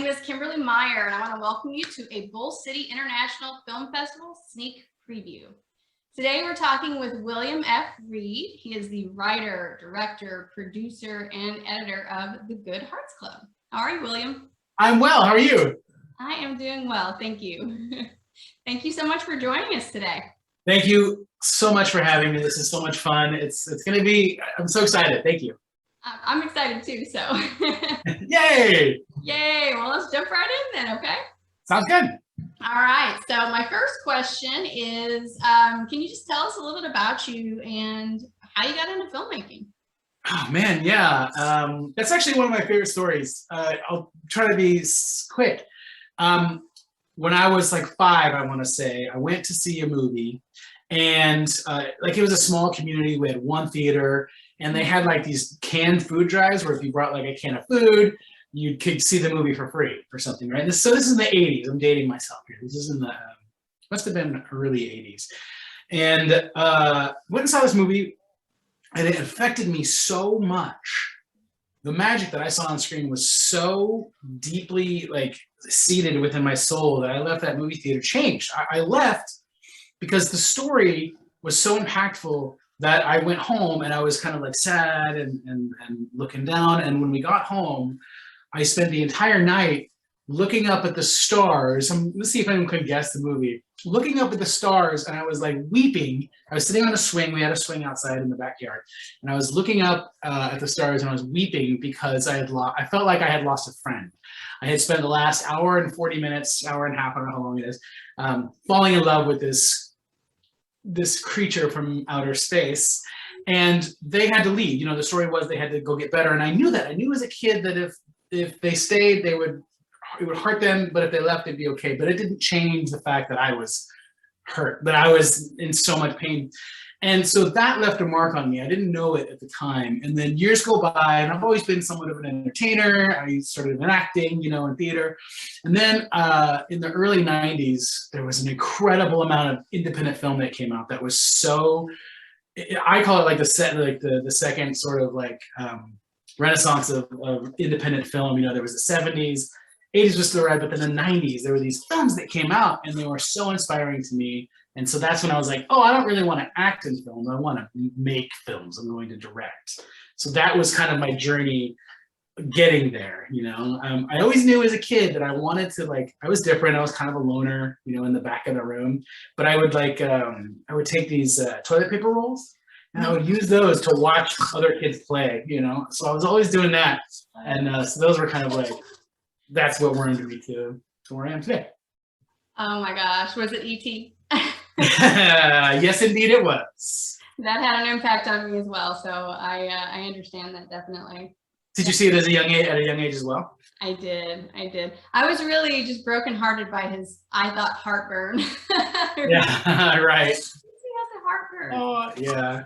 name is Kimberly Meier, and I want to welcome you to a Bull City International Film Festival sneak preview. Today, we're talking with William F. Reed. He is the writer, director, producer, and editor of The Good Hearts Club. How are you, William? I'm well. How are you? I am doing well. Thank you. Thank you so much for joining us today. Thank you so much for having me. This is so much fun. It's going to be, I'm so excited. Thank you. I'm excited too, so. Yay! Yay, well, let's jump right in then, okay? Sounds good. All right, so my first question is, can you just tell us a little bit about you and how you got into filmmaking? Oh man, yeah. That's actually one of my favorite stories. I'll try to be quick. When I was like 5, I want to say, I went to see a movie, and like it was a small community. We had one theater, and they had like these canned food drives where if you brought like a can of food, you could see the movie for free or something, right? So this is in the 80s. I'm dating myself here. This is in the, must have been early 80s. And went and saw this movie, and it affected me so much. The magic that I saw on screen was so deeply like seated within my soul that I left that movie theater changed. I left because the story was so impactful that I went home and I was kind of like sad and looking down. And when we got home, I spent the entire night looking up at the stars. Let's see if anyone could guess the movie. Looking up at the stars, and I was like weeping. I was sitting on a swing. We had a swing outside in the backyard, and I was looking up at the stars, and I was weeping because I felt like I had lost a friend. I had spent the last hour and 40 minutes, hour and a half, I don't know how long it is, falling in love with this creature from outer space, and they had to leave. You know, the story was they had to go get better, and I knew that. I knew as a kid that if they stayed, it would hurt them, but if they left, it'd be okay. But it didn't change the fact that I was hurt, that I was in so much pain. And so that left a mark on me. I didn't know it at the time. And then years go by, and I've always been somewhat of an entertainer. I started in acting, you know, in theater. And then in the early 90s, there was an incredible amount of independent film that came out that was so, I call it like the second sort of like renaissance of independent film. You know, there was the 70s, 80s was still right, but then the 90s, there were these films that came out, and they were so inspiring to me. And so that's when I was like, oh, I don't really want to act in film. I want to make films. I'm going to direct. So that was kind of my journey getting there, you know. I always knew as a kid that I wanted to, like, I was different. I was kind of a loner, you know, in the back of the room. But I would like, I would take these toilet paper rolls, and I would use those to watch other kids play, you know. So I was always doing that. And so those were kind of like, that's what warmed me to where I am today. Oh my gosh, was it E.T.? Yes, indeed it was. That had an impact on me as well, so I understand that definitely. Did you see it as a young age, at a young age as well? I did. I was really just brokenhearted by his, I thought, heartburn. Yeah, right. He has a heartburn. Oh, yeah.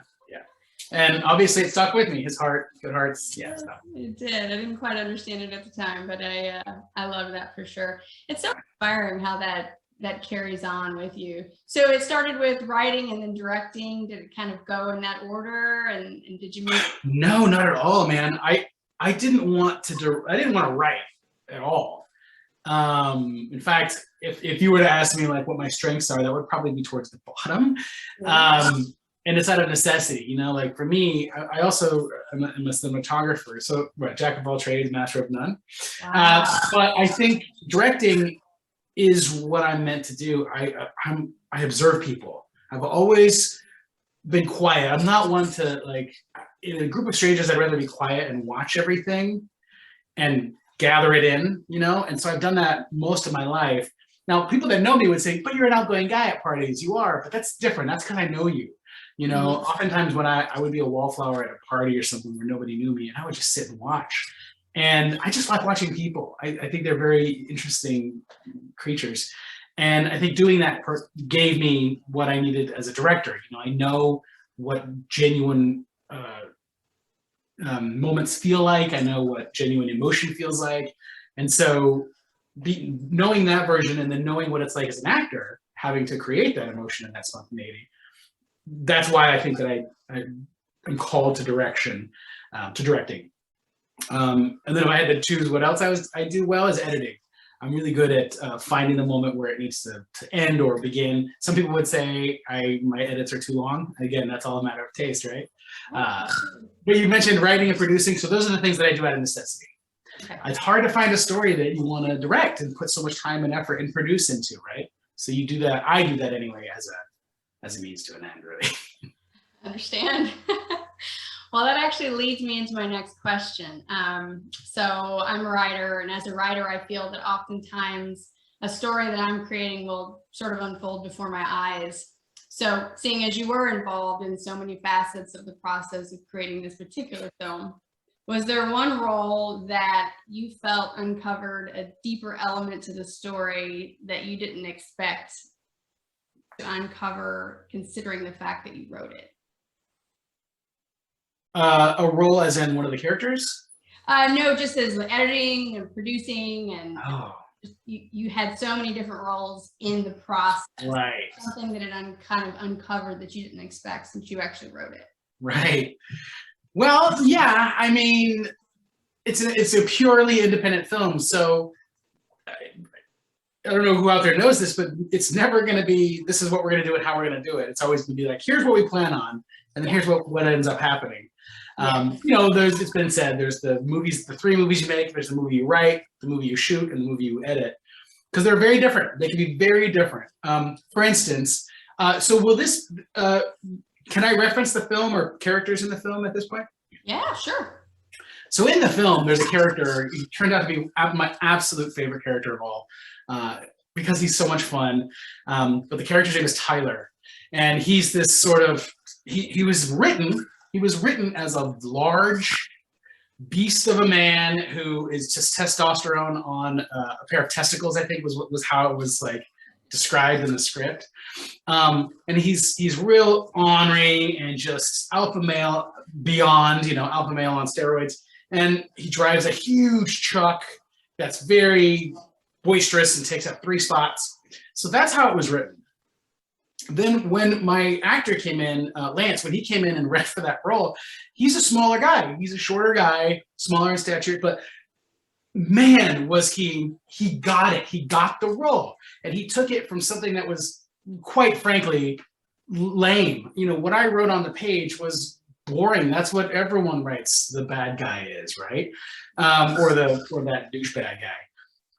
And obviously it stuck with me. His heart, good hearts, yeah. It did. I didn't quite understand it at the time, but I love that for sure. It's so inspiring how that carries on with you. So it started with writing and then directing. Did it kind of go in that order? And did you move? No, not at all, man. I didn't want to write at all. In fact, if you were to ask me like what my strengths are, that would probably be towards the bottom. And it's out of necessity, you know, like for me, I also am a cinematographer. So jack of all trades, master of none. Wow. But I think directing is what I'm meant to do. I observe people. I've always been quiet. I'm not one to, like, in a group of strangers, I'd rather be quiet and watch everything and gather it in, you know? And so I've done that most of my life. Now, people that know me would say, but you're an outgoing guy at parties. You are, but that's different. That's because I know you. You know, oftentimes when I would be a wallflower at a party or something where nobody knew me, and I would just sit and watch. And I just like watching people. I think they're very interesting creatures. And I think doing that gave me what I needed as a director. You know, I know what genuine moments feel like. I know what genuine emotion feels like. And so knowing that version and then knowing what it's like as an actor, having to create that emotion and that spontaneity, that's why I think that I'm called to directing. And then if I had to choose what else I do well is editing. I'm really good at finding the moment where it needs to end or begin. Some people would say my edits are too long. Again, that's all a matter of taste, right? But you mentioned writing and producing, so those are the things that I do out of necessity. Okay. It's hard to find a story that you want to direct and put so much time and effort and produce into, right? So you do that. I do that anyway as a means to an end, really. Understand. Well, that actually leads me into my next question. So I'm a writer, and as a writer, I feel that oftentimes a story that I'm creating will sort of unfold before my eyes. So seeing as you were involved in so many facets of the process of creating this particular film, was there one role that you felt uncovered a deeper element to the story that you didn't expect to uncover, considering the fact that you wrote it? A role as in one of the characters? No, just as editing and producing, and Oh, you had so many different roles in the process. right, Something that it kind of uncovered that you didn't expect since you actually wrote it. right. Well, yeah, I mean, it's a purely independent film, so I don't know who out there knows this, but it's never going to be, this is what we're going to do and how we're going to do it. It's always going to be like, here's what we plan on, and then here's what ends up happening. You know, it's been said, there's the three movies you make, there's the movie you write, the movie you shoot, and the movie you edit, because they're very different. They can be very different. For instance, so will this, can I reference the film or characters in the film at this point? Yeah, sure. So in the film, there's a character, he turned out to be my absolute favorite character of all, because he's so much fun. But the character's name is Tyler. And he's this sort of, he was written as a large beast of a man who is just testosterone on a pair of testicles, I think was how it was like described in the script. And he's real ornery and just alpha male beyond, you know, alpha male on steroids. And he drives a huge truck that's very boisterous and takes up 3 spots. So that's how it was written. Then when my actor came in, Lance, when he came in and read for that role, he's a smaller guy. He's a shorter guy, smaller in stature, but man, was he got it. He got the role. And he took it from something that was, quite frankly, lame. You know, what I wrote on the page was boring. That's what everyone writes the bad guy is, right? Or that douchebag guy.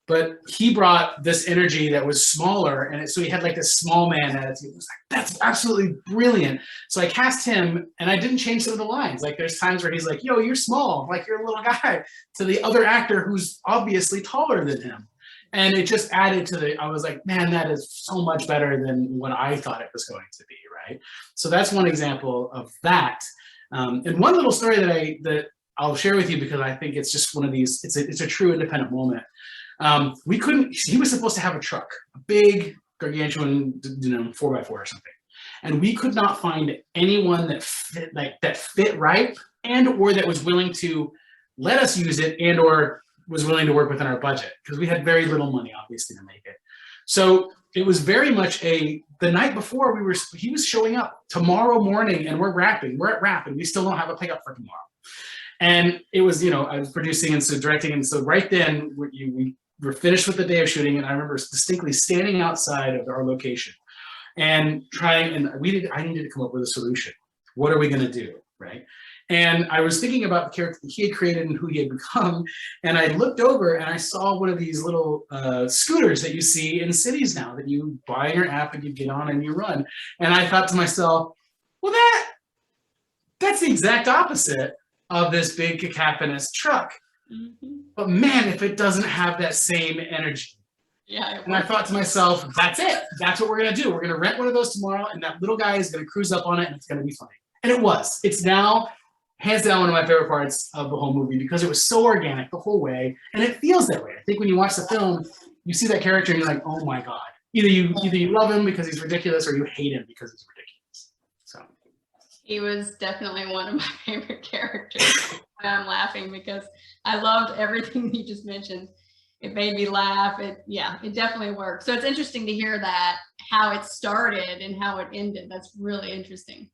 But he brought this energy that was smaller, and so he had like this small man attitude. It was like, that's absolutely brilliant. So I cast him, and I didn't change some of the lines. Like there's times where he's like, yo, you're small, like you're a little guy, to the other actor who's obviously taller than him. And it just added to I was like, man, that is so much better than what I thought it was going to be, right? So that's one example of that. And one little story that I'll share with you, because I think it's just one of these, it's a true independent moment. He was supposed to have a truck, a big gargantuan, 4x4 or something. And we could not find anyone that fit right, and or that was willing to let us use it, and or was willing to work within our budget, because we had very little money, obviously, to make it. So it was very much the night before he was showing up tomorrow morning, and we're at wrap, and we still don't have a pickup for tomorrow. And it was, I was producing and so directing, and so right then we were finished with the day of shooting, and I remember distinctly standing outside of our location and I needed to come up with a solution. What are we going to do, right? And I was thinking about the character that he had created and who he had become, and I looked over and I saw one of these little scooters that you see in cities now that you buy in your app and you get on and you run. And I thought to myself, well, that's the exact opposite of this big cacophonous truck. Mm-hmm. But man, if it doesn't have that same energy. Yeah. And I thought to myself, that's it. That's what we're going to do. We're going to rent one of those tomorrow, and that little guy is going to cruise up on it, and it's going to be funny. And it was. It's now hands down one of my favorite parts of the whole movie, because it was so organic the whole way, and it feels that way. I think when you watch the film, you see that character and you're like, oh my God. Either you love him because he's ridiculous, or you hate him because he's ridiculous. So he was definitely one of my favorite characters. I'm laughing because I loved everything you just mentioned. It made me laugh. It definitely worked. So it's interesting to hear that, how it started and how it ended. That's really interesting.